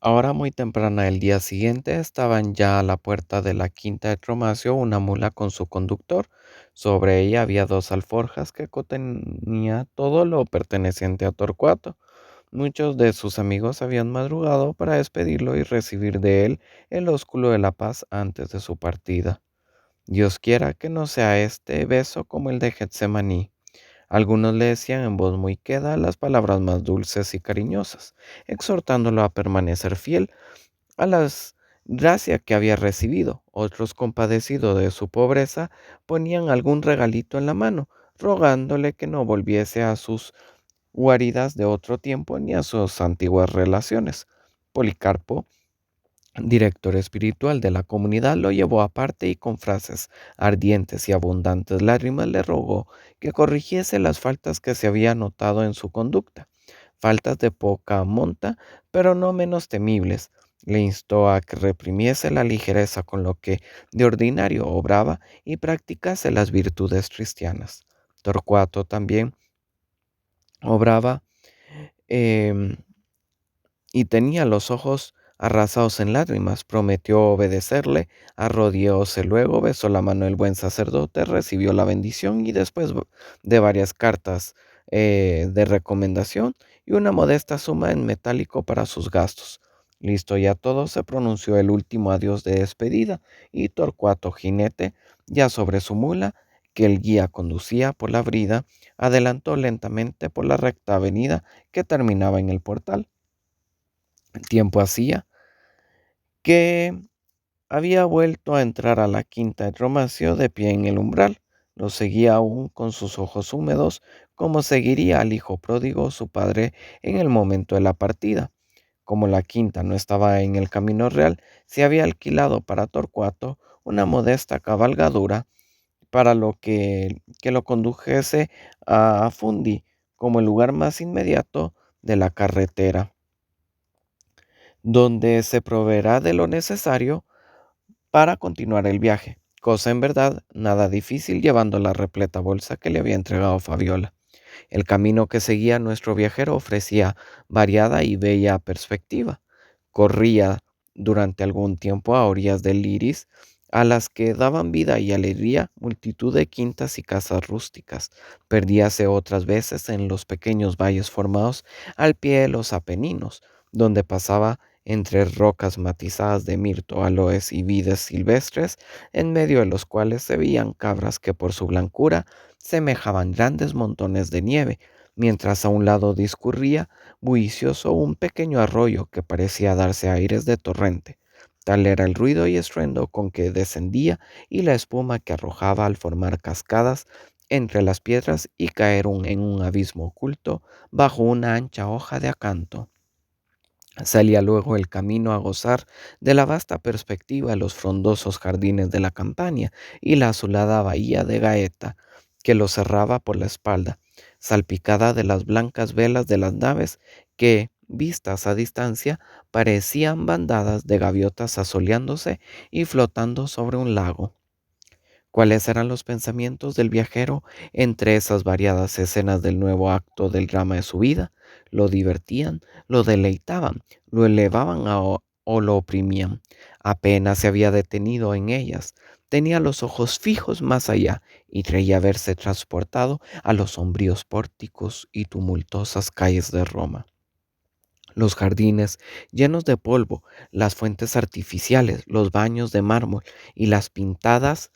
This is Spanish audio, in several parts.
Ahora muy temprana el día siguiente estaban ya a la puerta de la quinta de Tromacio una mula con su conductor. Sobre ella había dos alforjas que contenía todo lo perteneciente a Torcuato. Muchos de sus amigos habían madrugado para despedirlo y recibir de él el ósculo de la paz antes de su partida. Dios quiera que no sea este beso como el de Getsemaní. Algunos le decían en voz muy queda las palabras más dulces y cariñosas, exhortándolo a permanecer fiel a las gracias que había recibido. Otros, compadecidos de su pobreza, ponían algún regalito en la mano, rogándole que no volviese a sus guaridas de otro tiempo ni a sus antiguas relaciones. Policarpo, director espiritual de la comunidad, lo llevó aparte y con frases ardientes y abundantes lágrimas le rogó que corrigiese las faltas que se había notado en su conducta, faltas de poca monta, pero no menos temibles. Le instó a que reprimiese la ligereza con lo que de ordinario obraba y practicase las virtudes cristianas. Torcuato también obraba em, y tenía los ojos arrasados en lágrimas. Prometió obedecerle, arrodillóse luego, besó la mano del buen sacerdote, recibió la bendición y después de varias cartas de recomendación y una modesta suma en metálico para sus gastos. Listo ya todo, se pronunció el último adiós de despedida y Torcuato jinete, ya sobre su mula, que el guía conducía por la brida, adelantó lentamente por la recta avenida que terminaba en el portal. Tiempo hacía que había vuelto a entrar a la quinta de Romacio de pie en el umbral. Lo seguía aún con sus ojos húmedos, como seguiría al hijo pródigo su padre en el momento de la partida. Como la quinta no estaba en el camino real, se había alquilado para Torcuato una modesta cabalgadura para que lo condujese a Fundi como el lugar más inmediato de la carretera, donde se proveerá de lo necesario para continuar el viaje, cosa en verdad nada difícil llevando la repleta bolsa que le había entregado Fabiola. El camino que seguía nuestro viajero ofrecía variada y bella perspectiva. Corría durante algún tiempo a orillas del Iris, a las que daban vida y alegría multitud de quintas y casas rústicas. Perdíase otras veces en los pequeños valles formados al pie de los Apeninos, donde pasaba entre rocas matizadas de mirto, aloes y vides silvestres, en medio de los cuales se veían cabras que por su blancura semejaban grandes montones de nieve, mientras a un lado discurría bullicioso un pequeño arroyo que parecía darse aires de torrente. Tal era el ruido y estruendo con que descendía y la espuma que arrojaba al formar cascadas entre las piedras y caer en un abismo oculto bajo una ancha hoja de acanto. Salía luego el camino a gozar de la vasta perspectiva de los frondosos jardines de la campaña y la azulada bahía de Gaeta, que lo cerraba por la espalda, salpicada de las blancas velas de las naves que, vistas a distancia, parecían bandadas de gaviotas asoleándose y flotando sobre un lago. ¿Cuáles eran los pensamientos del viajero entre esas variadas escenas del nuevo acto del drama de su vida? ¿Lo divertían, lo deleitaban, lo elevaban o lo oprimían? Apenas se había detenido en ellas. Tenía los ojos fijos más allá y creía haberse transportado a los sombríos pórticos y tumultuosas calles de Roma. Los jardines llenos de polvo, las fuentes artificiales, los baños de mármol y las pintadas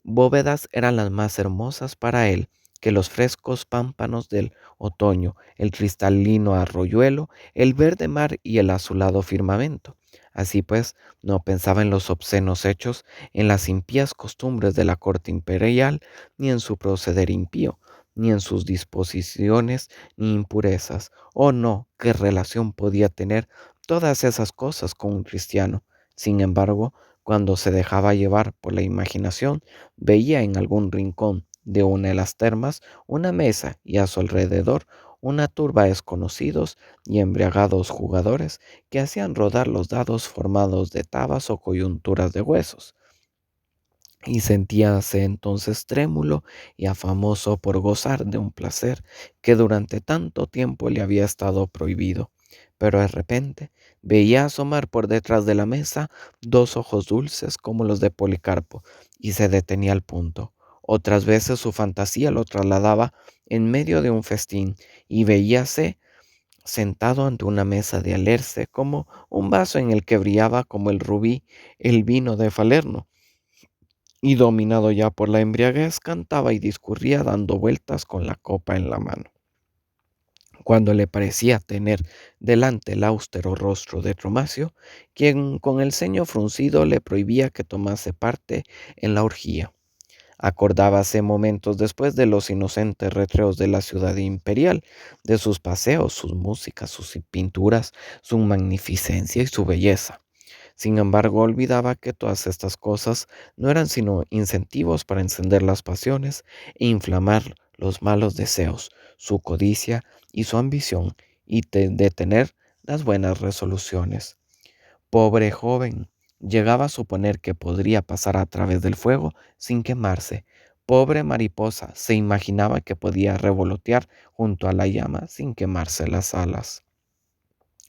bóvedas eran las más hermosas para él que los frescos pámpanos del otoño, el cristalino arroyuelo, el verde mar y el azulado firmamento. Así pues, no pensaba en los obscenos hechos, en las impías costumbres de la corte imperial, ni en su proceder impío, ni en sus disposiciones ni impurezas. Oh no, qué relación podía tener todas esas cosas con un cristiano. Sin embargo, cuando se dejaba llevar por la imaginación, veía en algún rincón de una de las termas una mesa y a su alrededor una turba de desconocidos y embriagados jugadores que hacían rodar los dados formados de tabas o coyunturas de huesos, y sentíase entonces trémulo y afamoso por gozar de un placer que durante tanto tiempo le había estado prohibido. pero de repente veía asomar por detrás de la mesa dos ojos dulces como los de Policarpo y se detenía al punto. Otras veces su fantasía lo trasladaba en medio de un festín y veíase sentado ante una mesa de alerce como un vaso en el que brillaba como el rubí el vino de Falerno, y dominado ya por la embriaguez cantaba y discurría dando vueltas con la copa en la mano. Cuando le parecía tener delante el austero rostro de Tromacio, quien con el ceño fruncido le prohibía que tomase parte en la orgía. Acordábase momentos después de los inocentes recreos de la ciudad imperial, de sus paseos, sus músicas, sus pinturas, su magnificencia y su belleza. Sin embargo, olvidaba que todas estas cosas no eran sino incentivos para encender las pasiones e inflamar los malos deseos, su codicia y su ambición, y detener las buenas resoluciones. Pobre joven, llegaba a suponer que podría pasar a través del fuego sin quemarse. Pobre mariposa, se imaginaba que podía revolotear junto a la llama sin quemarse las alas.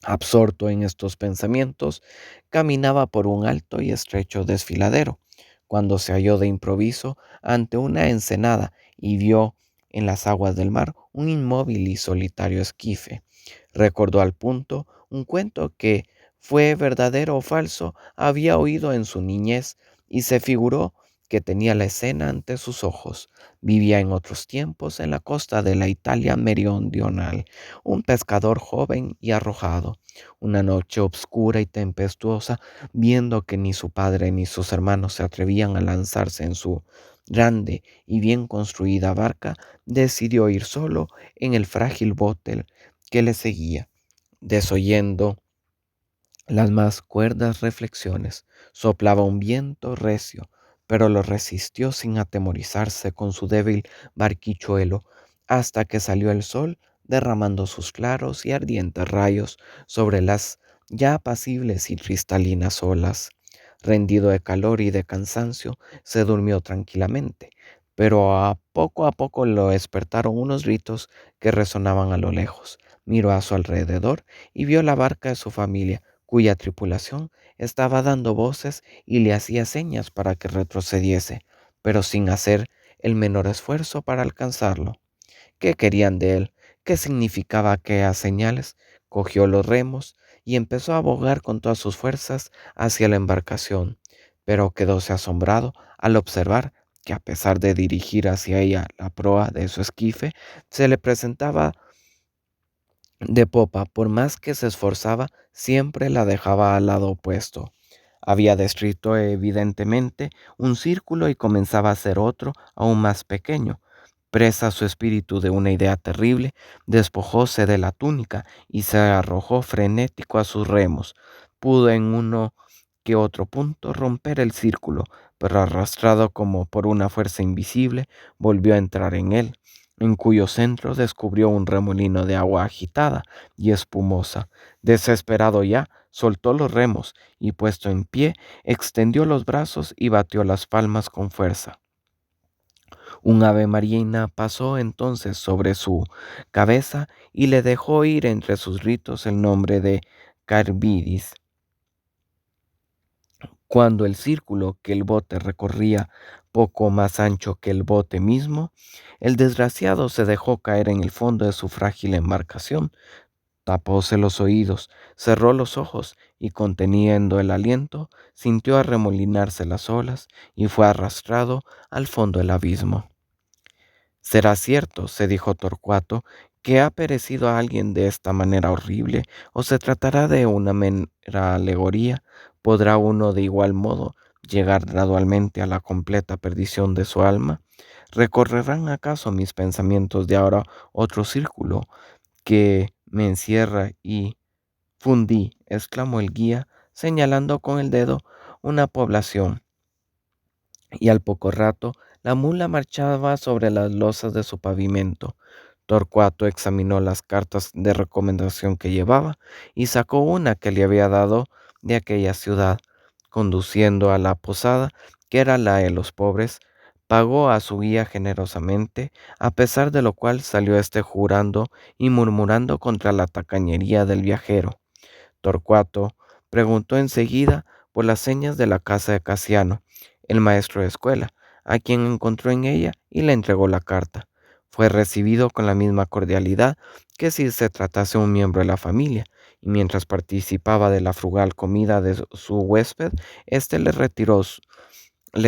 Absorto en estos pensamientos, caminaba por un alto y estrecho desfiladero, cuando se halló de improviso ante una ensenada y vio en las aguas del mar un inmóvil y solitario esquife. Recordó al punto un cuento que, fue verdadero o falso, había oído en su niñez y se figuró que tenía la escena ante sus ojos. Vivía en otros tiempos en la costa de la Italia meridional, un pescador joven y arrojado. Una noche obscura y tempestuosa, viendo que ni su padre ni sus hermanos se atrevían a lanzarse en su grande y bien construida barca, decidió ir solo en el frágil bote que le seguía, desoyendo las más cuerdas reflexiones. Soplaba un viento recio, pero lo resistió sin atemorizarse con su débil barquichuelo, hasta que salió el sol derramando sus claros y ardientes rayos sobre las ya apacibles y cristalinas olas. Rendido de calor y de cansancio, se durmió tranquilamente, pero a poco lo despertaron unos gritos que resonaban a lo lejos. Miró a su alrededor y vio la barca de su familia, cuya tripulación estaba dando voces y le hacía señas para que retrocediese, pero sin hacer el menor esfuerzo para alcanzarlo. ¿Qué querían de él? ¿Qué significaba aquellas señales? Cogió los remos y empezó a bogar con todas sus fuerzas hacia la embarcación, pero quedóse asombrado al observar que, a pesar de dirigir hacia ella la proa de su esquife, se le presentaba de popa. Por más que se esforzaba, siempre la dejaba al lado opuesto. Había descrito evidentemente un círculo y comenzaba a hacer otro aún más pequeño. Presa su espíritu de una idea terrible, despojóse de la túnica y se arrojó frenético a sus remos. Pudo en uno que otro punto romper el círculo, pero arrastrado como por una fuerza invisible, volvió a entrar en él, en cuyo centro descubrió un remolino de agua agitada y espumosa. Desesperado ya, soltó los remos y, puesto en pie, extendió los brazos y batió las palmas con fuerza. Un ave marina pasó entonces sobre su cabeza y le dejó oír entre sus gritos el nombre de Carbidis. Cuando el círculo que el bote recorría, poco más ancho que el bote mismo, el desgraciado se dejó caer en el fondo de su frágil embarcación, tapóse los oídos, cerró los ojos y, conteniendo el aliento, sintió arremolinarse las olas y fue arrastrado al fondo del abismo. ¿Será cierto, se dijo Torcuato, que ha perecido alguien de esta manera horrible, o se tratará de una mera alegoría? ¿Podrá uno de igual modo llegar gradualmente a la completa perdición de su alma? ¿Recorrerán acaso mis pensamientos de ahora otro círculo que me encierra y fundí? Exclamó el guía, señalando con el dedo una población, y al poco rato la mula marchaba sobre las losas de su pavimento. Torcuato examinó las cartas de recomendación que llevaba y sacó una que le había dado de aquella ciudad, conduciendo a la posada, que era la de los pobres Pagó a su guía generosamente, a pesar de lo cual salió éste jurando y murmurando contra la tacañería del viajero. Torcuato preguntó enseguida por las señas de la casa de Casiano, el maestro de escuela, a quien encontró en ella y le entregó la carta. Fue recibido con la misma cordialidad que si se tratase de un miembro de la familia, y mientras participaba de la frugal comida de su huésped, éste le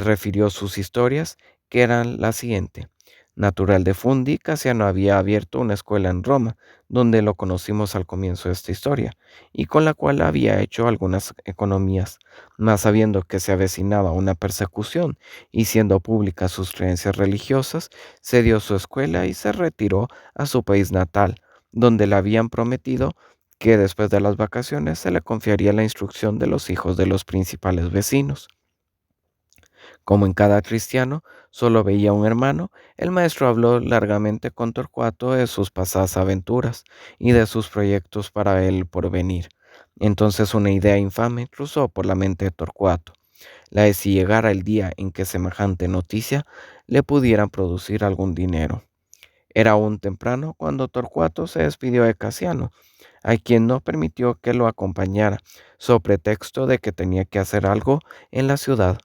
refirió sus historias, que eran las siguientes. Natural de Fundi, Casiano había abierto una escuela en Roma, donde lo conocimos al comienzo de esta historia, y con la cual había hecho algunas economías, mas sabiendo que se avecinaba una persecución y siendo públicas sus creencias religiosas, cedió su escuela y se retiró a su país natal, donde le habían prometido que después de las vacaciones se le confiaría la instrucción de los hijos de los principales vecinos. Como en cada cristiano solo veía un hermano, el maestro habló largamente con Torcuato de sus pasadas aventuras y de sus proyectos para el porvenir. Entonces una idea infame cruzó por la mente de Torcuato, la de si llegara el día en que semejante noticia le pudieran producir algún dinero. Era aún temprano cuando Torcuato se despidió de Casiano, a quien no permitió que lo acompañara, so pretexto de que tenía que hacer algo en la ciudad.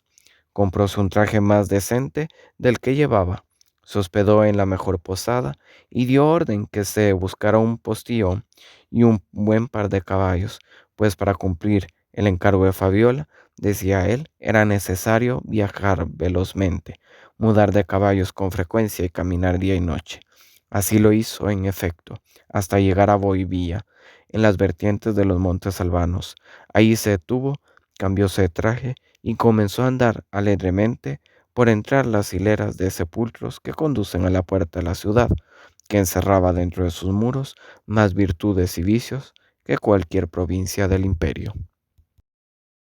Compróse un traje más decente del que llevaba, se hospedó en la mejor posada y dio orden que se buscara un postillón y un buen par de caballos, pues para cumplir el encargo de Fabiola, decía él, era necesario viajar velozmente, mudar de caballos con frecuencia y caminar día y noche. Así lo hizo, en efecto, hasta llegar a Boivía, en las vertientes de los montes albanos. Allí se detuvo, cambióse de traje y comenzó a andar alegremente por entrar las hileras de sepulcros que conducen a la puerta de la ciudad, que encerraba dentro de sus muros más virtudes y vicios que cualquier provincia del imperio.